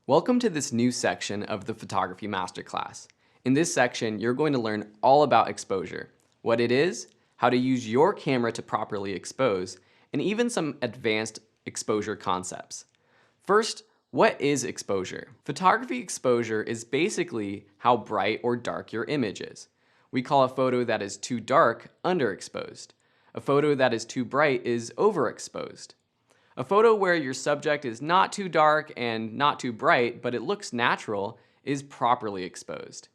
Welcome to this new section of the Photography Masterclass. In this section, you're going to learn all about exposure, what it is, how to use your camera to properly expose, and even some advanced exposure concepts. First, what is exposure? Photography exposure is basically how bright or dark your image is. We call a photo that is too dark underexposed. A photo that is too bright is overexposed. A photo where your subject is not too dark and not too bright, but it looks natural, is properly exposed.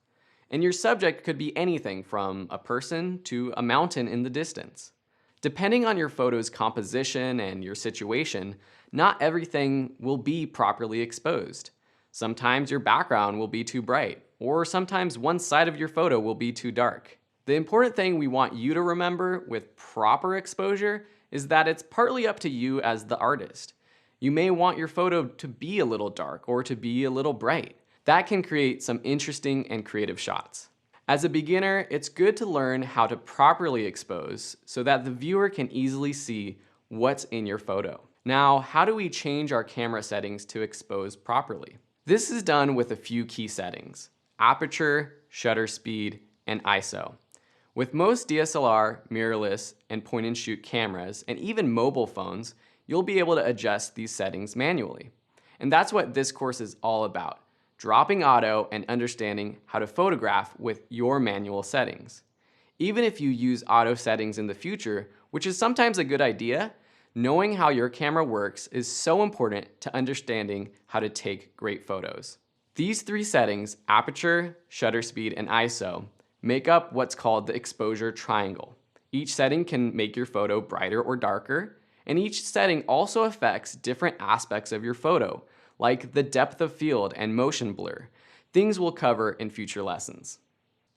And your subject could be anything from a person to a mountain in the distance. Depending on your photo's composition and your situation, not everything will be properly exposed. Sometimes your background will be too bright, or sometimes one side of your photo will be too dark. The important thing we want you to remember with proper exposure is that it's partly up to you as the artist. You may want your photo to be a little dark or to be a little bright. That can create some interesting and creative shots. As a beginner, it's good to learn how to properly expose so that the viewer can easily see what's in your photo. Now, how do we change our camera settings to expose properly? This is done with a few key settings: aperture, shutter speed, and ISO. With most DSLR, mirrorless, and point-and-shoot cameras, and even mobile phones, you'll be able to adjust these settings manually. And that's what this course is all about: dropping auto and understanding how to photograph with your manual settings. Even if you use auto settings in the future, which is sometimes a good idea, knowing how your camera works is so important to understanding how to take great photos. These three settings, aperture, shutter speed, and ISO, make up what's called the exposure triangle. Each setting can make your photo brighter or darker, and each setting also affects different aspects of your photo, like the depth of field and motion blur, things we'll cover in future lessons.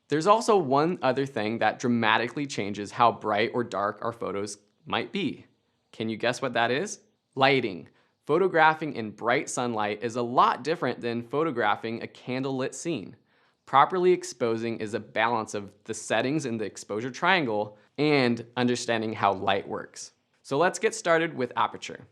There's also one other thing that dramatically changes how bright or dark our photos might be. Can you guess what that is? Lighting. Photographing in bright sunlight is a lot different than photographing a candlelit scene. Properly exposing is a balance of the settings in the exposure triangle and understanding how light works. So let's get started with aperture.